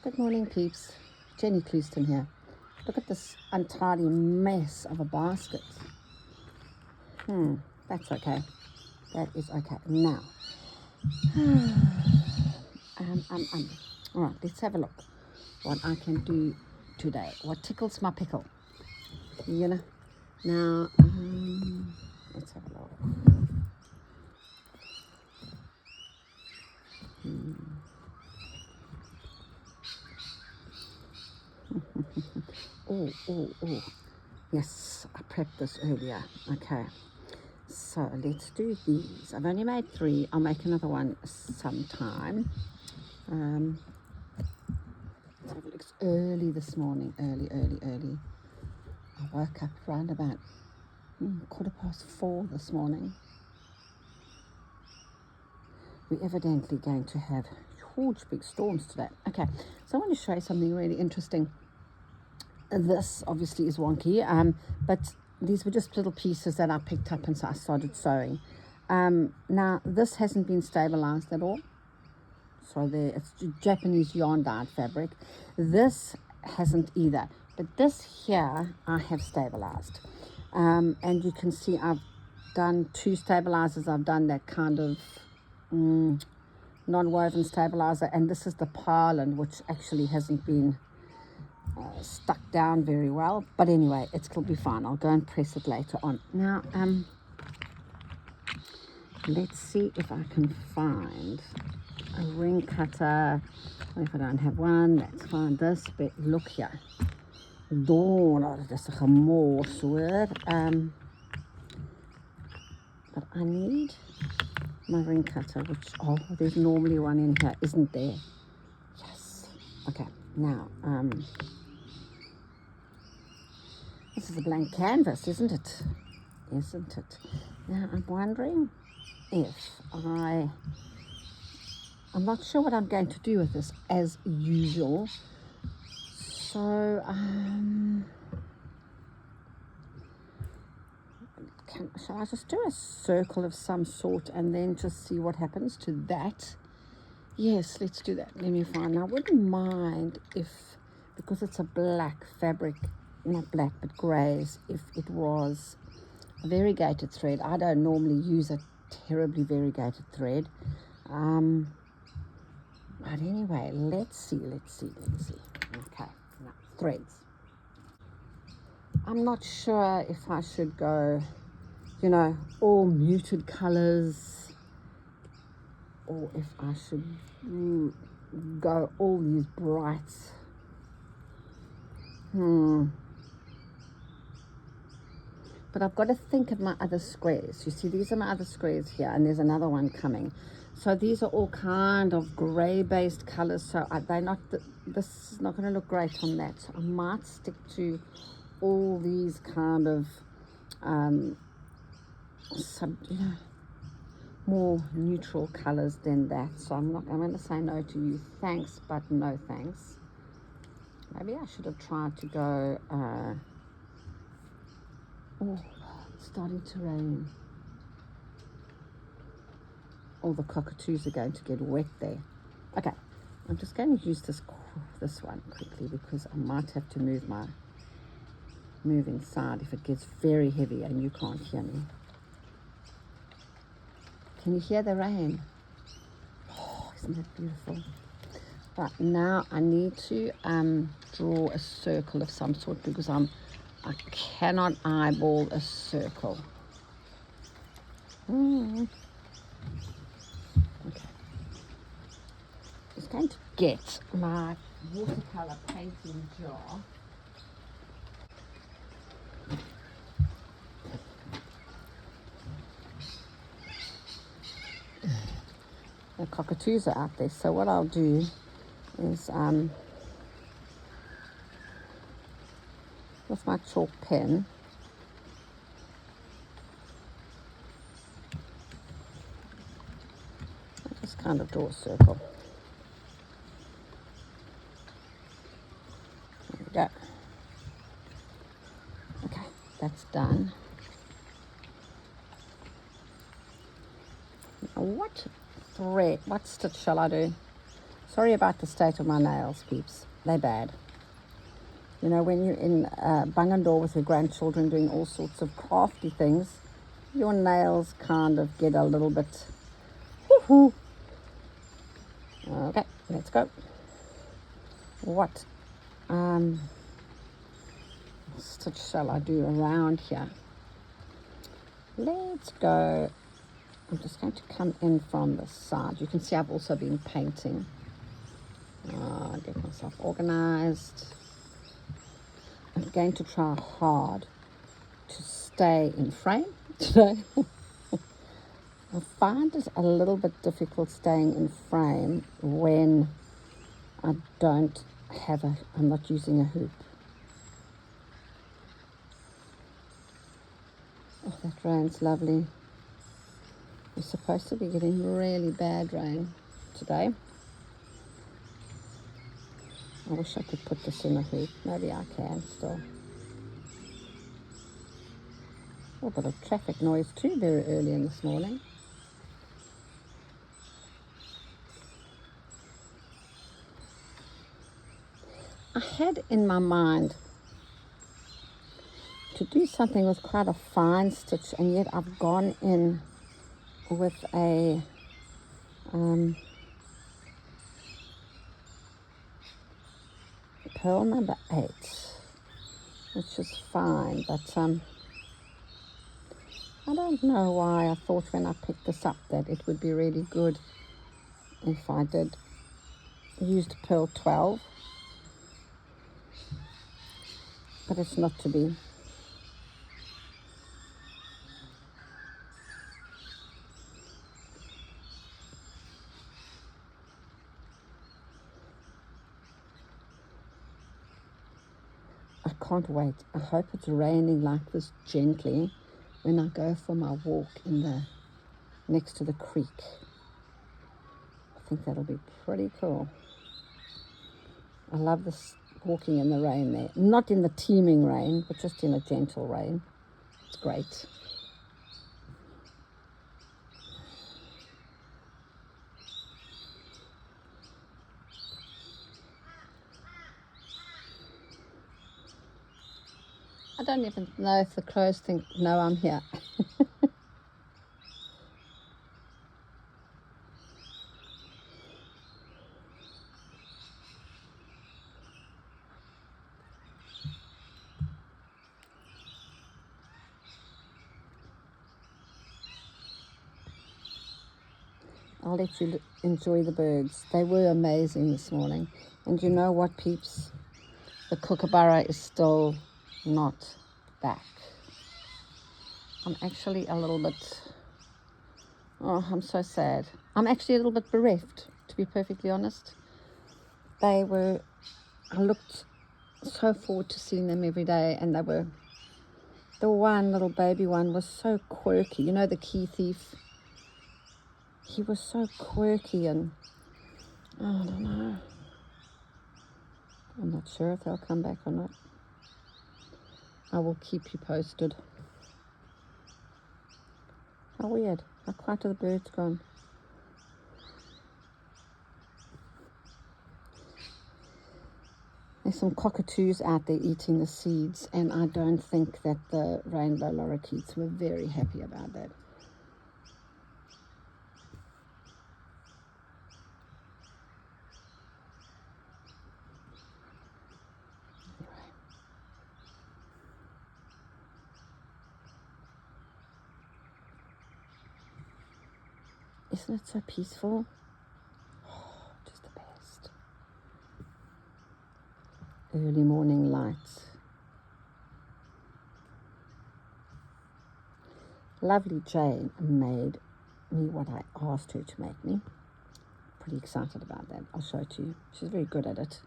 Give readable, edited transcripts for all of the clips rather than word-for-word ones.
Good morning, peeps. Jenny Clouston here. Look at this untidy mess of a basket. That's okay. That is okay. Now, all right, let's have a look what I can do today. What tickles my pickle? You know. Now, let's have a look. Oh. Yes, I prepped this earlier. Okay. So let's do these. I've only made 3. I'll make another one sometime. It's early this morning. Early. I woke up around about 4:15 this morning. We're evidently going to have huge big storms today. Okay, so I want to show you something really interesting. This obviously is wonky, but these were just little pieces that I picked up, and so I started sewing. Now this hasn't been stabilized at all, so there, it's Japanese yarn dyed fabric. This hasn't either, but this here I have stabilized, and you can see I've done 2 stabilizers. I've done that kind of non-woven stabilizer, and this is the pylon, which actually hasn't been stuck down very well, but anyway, it'll be fine. I'll go and press it later on. Now let's see if I can find a ring cutter. If I don't have one, that's fine. This bit, look here, dis 'n gemors hoor. But I need my ring cutter, which there's normally one in here, isn't there? Yes. Okay, now this is a blank canvas, isn't it? Now I'm wondering if I'm not sure what I'm going to do with this as usual. So shall I just do a circle of some sort and then just see what happens to that? Yes, let's do that. Let me find. Now, I wouldn't mind if, because it's a black fabric, not black but grays, if it was a variegated thread. I don't normally use a terribly variegated thread, but anyway, let's see. Okay, now threads. I'm not sure if I should go, all muted colors, or if I should go all these brights. But I've got to think of my other squares. You see, these are my other squares here, and there's another one coming. So these are all kind of grey-based colors. So they're not. This is not going to look great on that. So I might stick to all these kind of more neutral colors than that. So I'm going to say no to you. Thanks, but no thanks. Maybe I should have tried to go. It's starting to rain. All the cockatoos are going to get wet there. Okay, I'm just going to use this one quickly, because I might have to move inside if it gets very heavy and you can't hear me. Can you hear the rain? Oh, isn't that beautiful? Right, now I need to draw a circle of some sort, because I cannot eyeball a circle. Okay. Just going to get my watercolor painting jar. The cockatoos are out there, so what I'll do is with my chalk pen, I just kind of draw a circle. There we go. Okay, that's done. Now what stitch shall I do? Sorry about the state of my nails, peeps. They're bad. You know, when you're in Bungandor with your grandchildren doing all sorts of crafty things, your nails kind of get a little bit woohoo. Okay, let's go. What stitch shall I do around here? Let's go. I'm just going to come in from the side. You can see I've also been painting. Get myself organized. I'm going to try hard to stay in frame today. I find it a little bit difficult staying in frame when I don't have I'm not using a hoop. Oh, that rain's lovely. We're supposed to be getting really bad rain today. I wish I could put this in a hoop. Maybe I can still. A little bit of traffic noise too very early in this morning. I had in my mind to do something with quite a fine stitch, and yet I've gone in with a pearl number 8, which is fine, but I don't know why I thought when I picked this up that it would be really good if I did use pearl 12, but it's not to be. I can't wait. I hope it's raining like this gently when I go for my walk next to the creek. I think that'll be pretty cool. I love this walking in the rain there. Not in the teeming rain, but just in a gentle rain. It's great. I don't even know if the crows know I'm here. I'll let you enjoy the birds. They were amazing this morning. And you know what, peeps? The kookaburra is still not back. I'm actually a little bit, I'm so sad. I'm actually a little bit bereft, to be perfectly honest. I looked so forward to seeing them every day, and the one little baby one was so quirky. You know, the key thief? He was so quirky, and I don't know. I'm not sure if they'll come back or not. I will keep you posted. How weird. How quiet are the birds gone? There's some cockatoos out there eating the seeds, and I don't think that the rainbow lorikeets were very happy about that. Isn't it so peaceful? Oh, just the best. Early morning lights. Lovely Jane made me what I asked her to make me. Pretty excited about that. I'll show it to you. She's very good at it.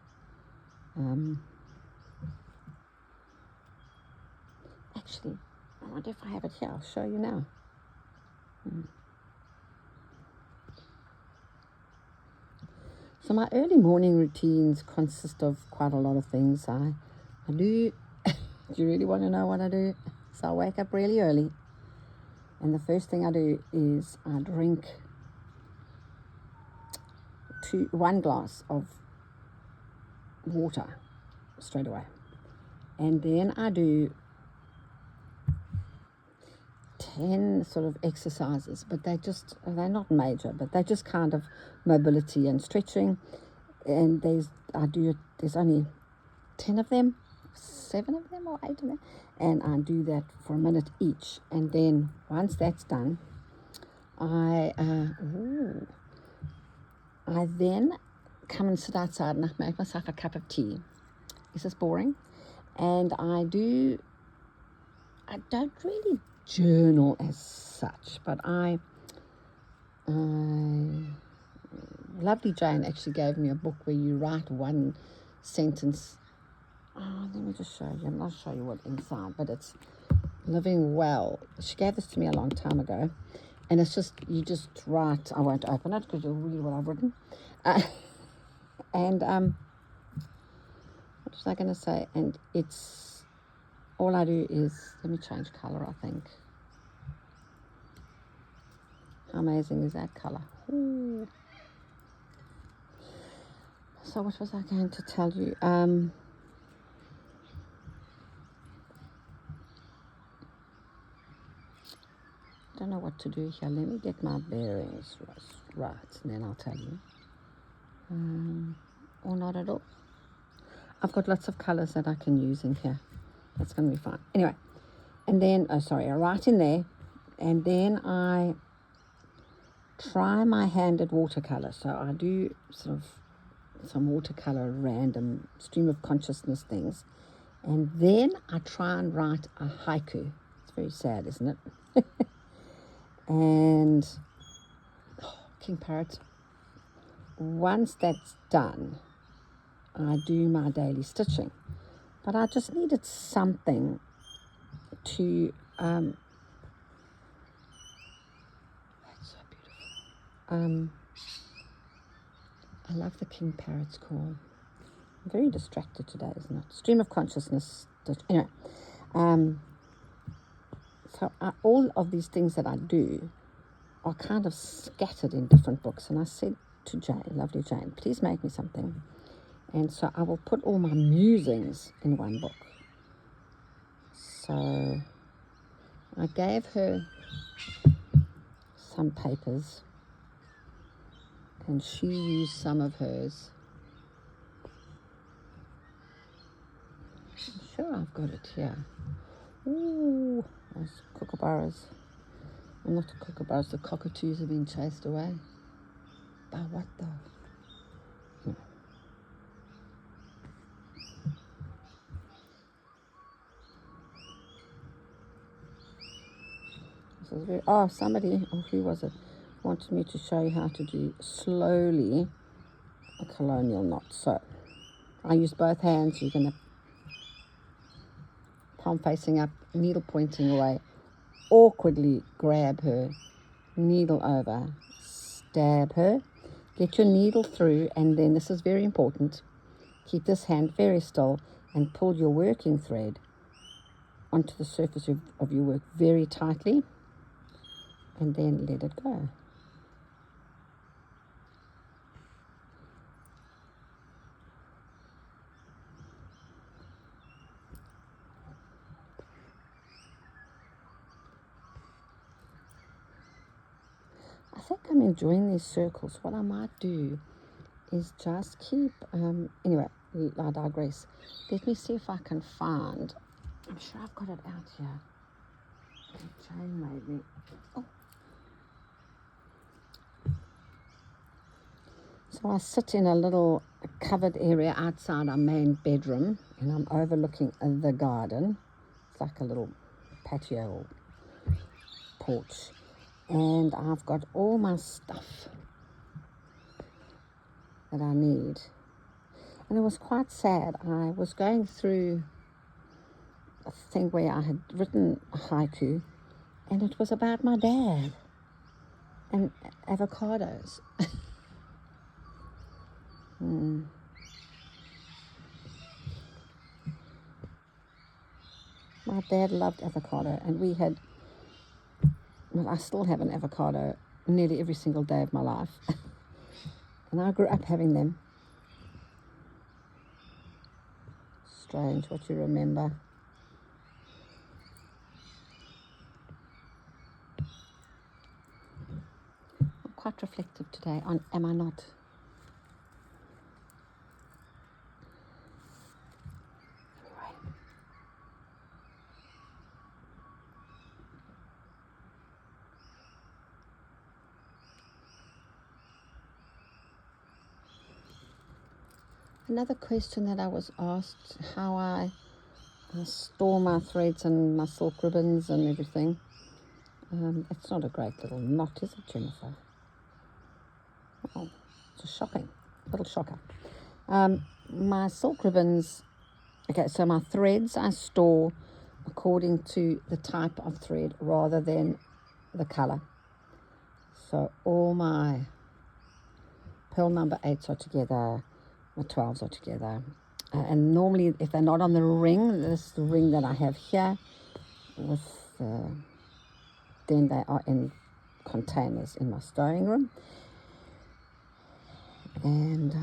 Actually, I wonder if I have it here. I'll show you now. So my early morning routines consist of quite a lot of things. I do, do you really want to know what I do? So I wake up really early, and the first thing I do is I drink 1 glass of water straight away. And then I do 10 sort of exercises, but they're not major, but they're just kind of mobility and stretching. And there's only 10 of them, 7 of them or 8 of them, and I do that for a minute each. And then once that's done, I then come and sit outside and I make myself a cup of tea. Is this boring? And I don't really journal as such, but lovely Jane actually gave me a book where you write one sentence. Let me just show you. I'm not show you what inside, but it's Living Well. She gave this to me a long time ago, and it's just, you just write. I won't open it because you'll read what I've written. And what was I going to say? And it's, all I do is, let me change color, I think. How amazing is that color? Ooh. So what was I going to tell you? I don't know what to do here. Let me get my bearings right, and then I'll tell you. Or not at all. I've got lots of colors that I can use in here. That's going to be fine. Anyway, and then, I write in there, and then I try my hand at watercolor. So I do sort of some watercolor random stream of consciousness things, and then I try and write a haiku. It's very sad, isn't it? And King Parrot, once that's done, I do my daily stitching. But I just needed something to that's so beautiful. I love the King Parrot's call. I'm very distracted today, isn't it? Stream of consciousness. Anyway, so all of these things that I do are kind of scattered in different books. And I said to Jane, lovely Jane, please make me something. And so I will put all my musings in one book. So I gave her some papers, and she used some of hers. I'm sure I've got it here. Ooh, those kookaburras. Well, not the kookaburras, the cockatoos have been chased away. By what though? This is very, somebody, who was it, wanted me to show you how to do slowly a colonial knot. So I use both hands. You're going to palm facing up, needle pointing away, awkwardly grab her, needle over, stab her, get your needle through, and then this is very important, keep this hand very still and pull your working thread onto the surface of your work very tightly, and then let it go. I think I'm enjoying these circles. What I might do is just keep, anyway, I digress. Let me see if I can find, I'm sure I've got it out here. Jane made me, So I sit in a little covered area outside our main bedroom, and I'm overlooking the garden. It's like a little patio or porch. And I've got all my stuff that I need. And it was quite sad. I was going through a thing where I had written a haiku, and it was about my dad and avocados. My dad loved avocado, and we had, well, I still have an avocado nearly every single day of my life. And I grew up having them. Strange what you remember. I'm quite reflective today on, am I not? Another question that I was asked, how I store my threads and my silk ribbons and everything. It's not a great little knot, is it, Jennifer? Oh, it's a shocking, little shocker. My silk ribbons, okay, so my threads I store according to the type of thread rather than the color. So all my pearl number 8s are together, my 12s are together. And normally, if they're not on the ring, this is the ring that I have here, with then they are in containers in my stowing room. And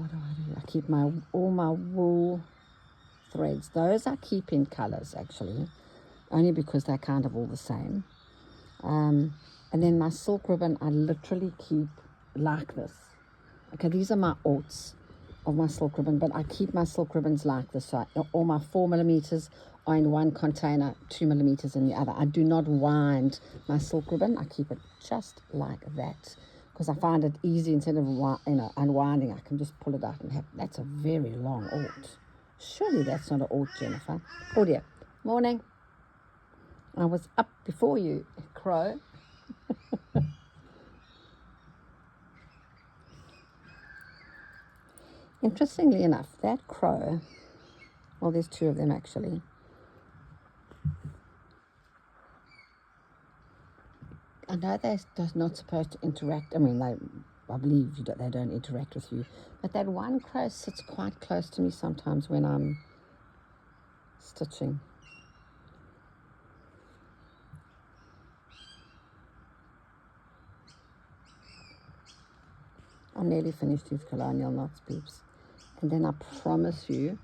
what do? I keep all my wool threads. Those I keep in colors, actually, only because they're kind of all the same. And then my silk ribbon, I literally keep like this. Okay, these are my aughts of my silk ribbon, but I keep my silk ribbons like this. So all my 4mm are in one container, 2mm in the other. I do not wind my silk ribbon. I keep it just like that because I find it easy. Instead of unwinding, I can just pull it out and have. That's a very long aught. Surely that's not an aught, Jennifer. Oh dear. Morning. I was up before you, Crow. Interestingly enough, that crow, well, there's two of them actually. I know they're not supposed to interact. I mean, I believe they don't interact with you. But that one crow sits quite close to me sometimes when I'm stitching. I'm nearly finished these colonial knots, peeps. And then I promise you,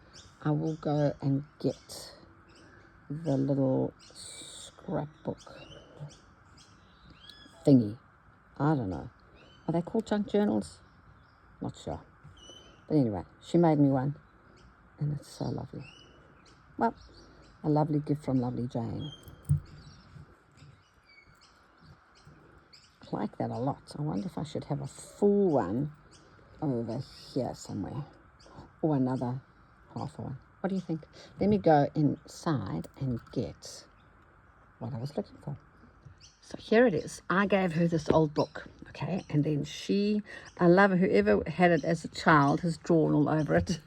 I will go and get the little scrapbook thingy. I don't know. Are they called junk journals? Not sure. But anyway, she made me one. And it's so lovely. Well, a lovely gift from lovely Jane. I like that a lot. I wonder if I should have a full one over here somewhere. Or another half one. What do you think? Let me go inside and get what I was looking for. So here it is. I gave her this old book, okay? And then I love whoever had it as a child has drawn all over it.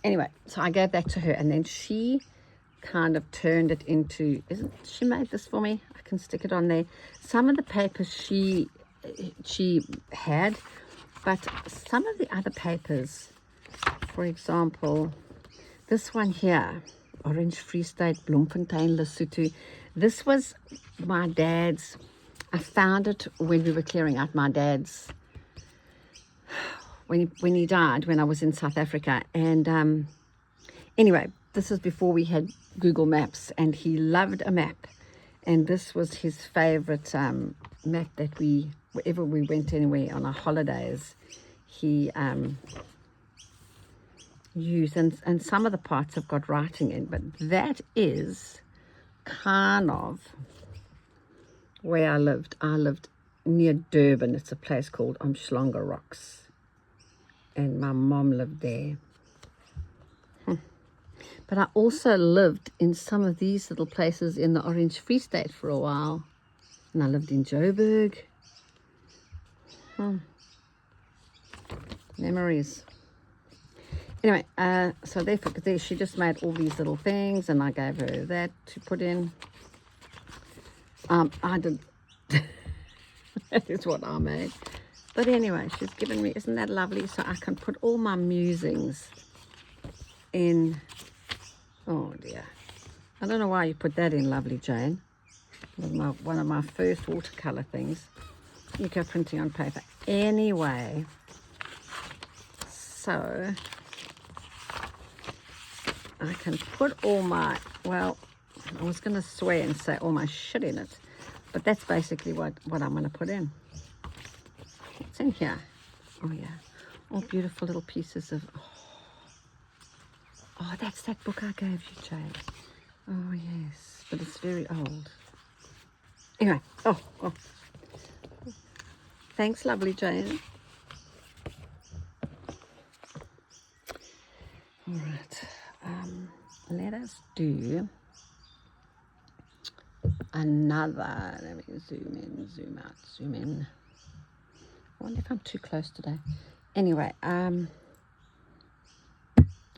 Anyway, so I gave that to her, and then she kind of turned it into, she made this for me. I can stick it on there. Some of the papers she had, but some of the other papers, for example, this one here, Orange Free State, Bloemfontein, Lesotho. This was my dad's. I found it when we were clearing out my dad's, when he died, when I was in South Africa. And anyway, this is before we had Google Maps, and he loved a map. And this was his favorite map that wherever we went anywhere on our holidays, he used. And some of the parts have got writing in, but that is kind of where I lived. I lived near Durban. It's a place called Umhlanga Rocks. And my mom lived there. But I also lived in some of these little places in the Orange Free State for a while. And I lived in Joburg. Memories. Anyway, so there she just made all these little things, and I gave her that to put in. I did. That is what I made. But anyway, she's given me, isn't that lovely? So I can put all my musings in. Oh dear. I don't know why you put that in, lovely Jane. It was one of my first watercolor things. You go printing on paper. Anyway, so I can put all my, well, I was going to swear and say all my shit in it, but that's basically what I'm going to put in. What's in here? Oh yeah, all beautiful little pieces of, oh, that's that book I gave you, Jane. Oh yes, but it's very old. Anyway, oh. Thanks, lovely Jane. All right, let us do another. Let me zoom in, zoom out, zoom in. I wonder if I'm too close today. Anyway, I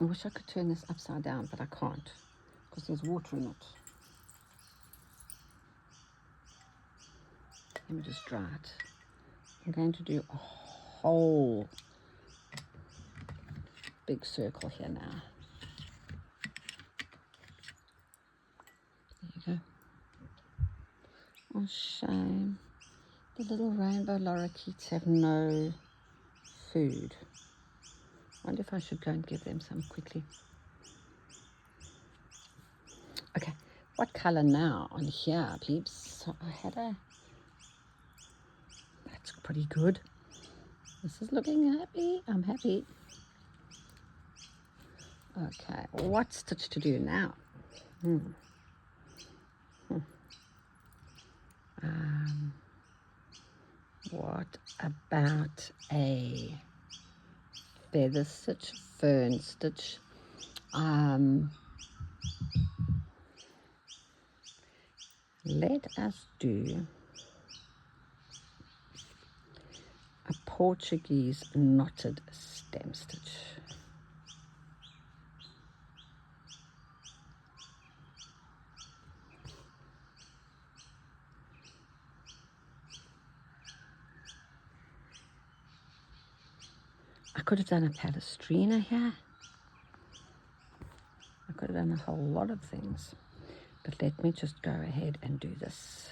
wish I could turn this upside down, but I can't because there's water in it. Let me just dry it. I'm going to do a whole big circle here now. There you go. Oh, shame. The little rainbow lorikeets have no food. I wonder if I should go and give them some quickly. Okay, what color now on here, peeps? So I had a, that's pretty good. This is looking happy. I'm happy. Okay, what stitch to do now? What about a feather stitch, fern stitch? Let us do a Portuguese knotted stem stitch. I could have done a palestrina here. I could have done a whole lot of things, but let me just go ahead and do this.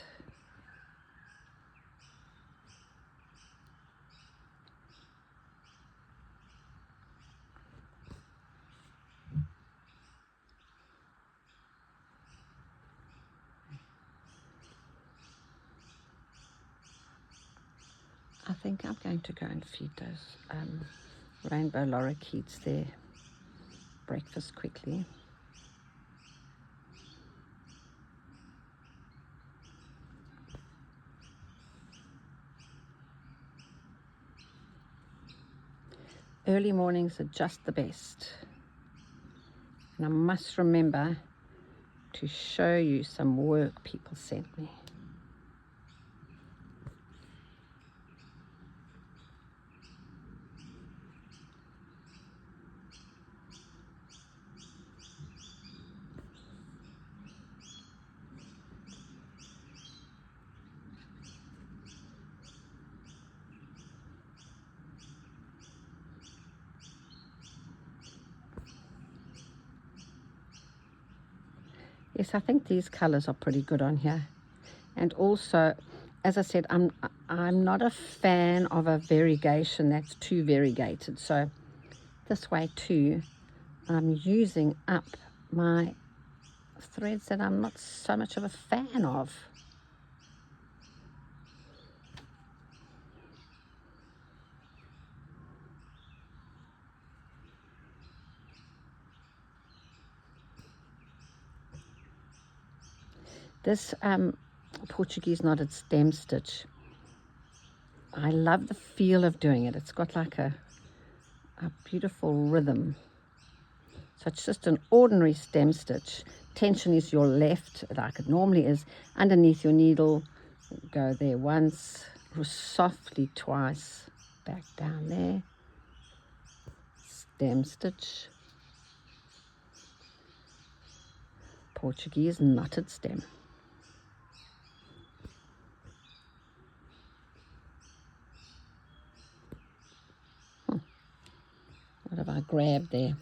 I think I'm going to go and feed those rainbow lorikeets their breakfast quickly. Early mornings are just the best. And I must remember to show you some work people sent me. Yes, I think these colors are pretty good on here. And also, as I said, I'm not a fan of a variegation that's too variegated. So this way too, I'm using up my threads that I'm not so much of a fan of. This Portuguese knotted stem stitch, I love the feel of doing it. It's got like a beautiful rhythm. So it's just an ordinary stem stitch. Tension is your left, like it normally is. Underneath your needle, go there once, softly twice, back down there. Stem stitch. Portuguese knotted stem. What have I grabbed there?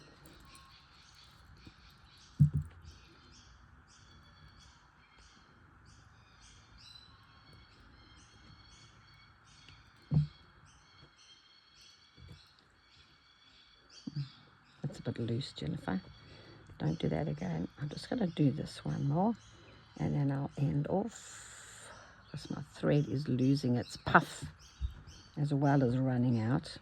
bit loose, Jennifer. Don't do that again. I'm just going to do this one more, and then I'll end off, because my thread is losing its puff as well as running out.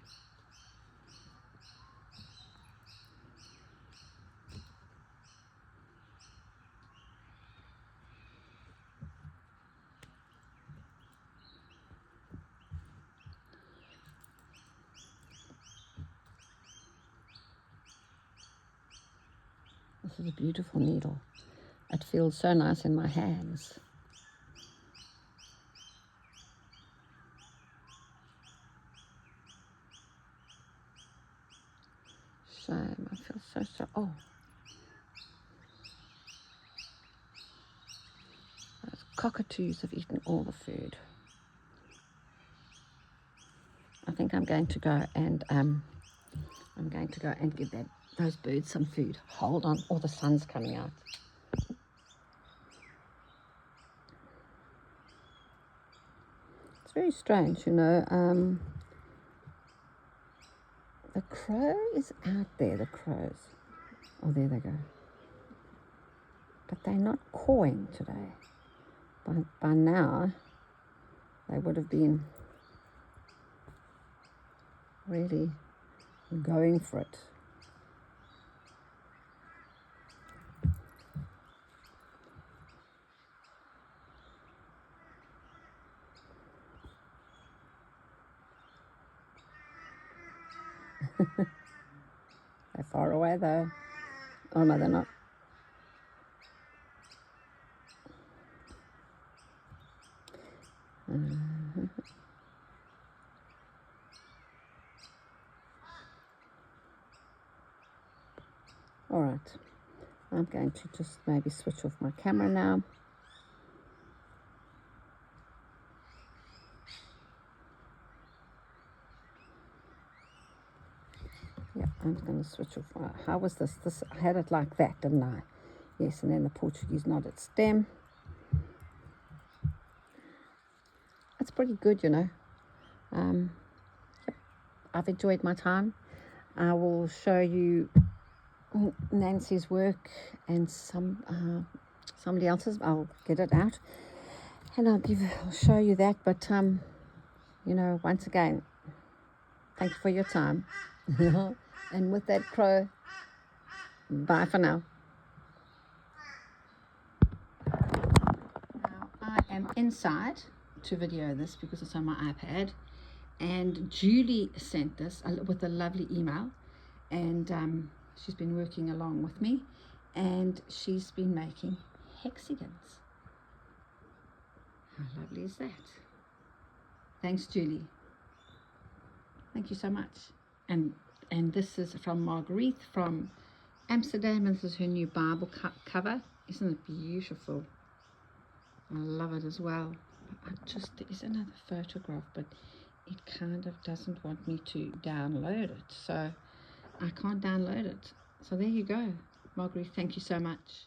This is a beautiful needle. It feels so nice in my hands. Shame, I feel so, oh. Those cockatoos have eaten all the food. I think I'm going to go and give those birds some food. Hold on, oh, the sun's coming out. It's very strange, you know. The crow is out there, the crows. Oh, there they go. But they're not cawing today. By now, they would have been really going for it. They're far away though. Oh no, they're not. All right, I'm going to just maybe switch off my camera now. Yeah, I'm going to switch off. How was this? I had it like that, didn't I? Yes, and then the Portuguese knotted stem. It's pretty good, you know. Yep, I've enjoyed my time. I will show you Nancy's work and somebody else's. I'll get it out and I'll show you that. But you know, once again, thank you for your time. And with that crow, bye for now. Now I am inside to video this because it's on my iPad, and Julie sent this with a lovely email, and she's been working along with me, and she's been making hexagons. How lovely is that? Thanks, Julie. Thank you so much. And this is from Marguerite from Amsterdam, and this is her new Bible cover. Isn't it beautiful? I love it as well. There is another photograph, but it kind of doesn't want me to download it, so I can't download it. So there you go. Marguerite, thank you so much.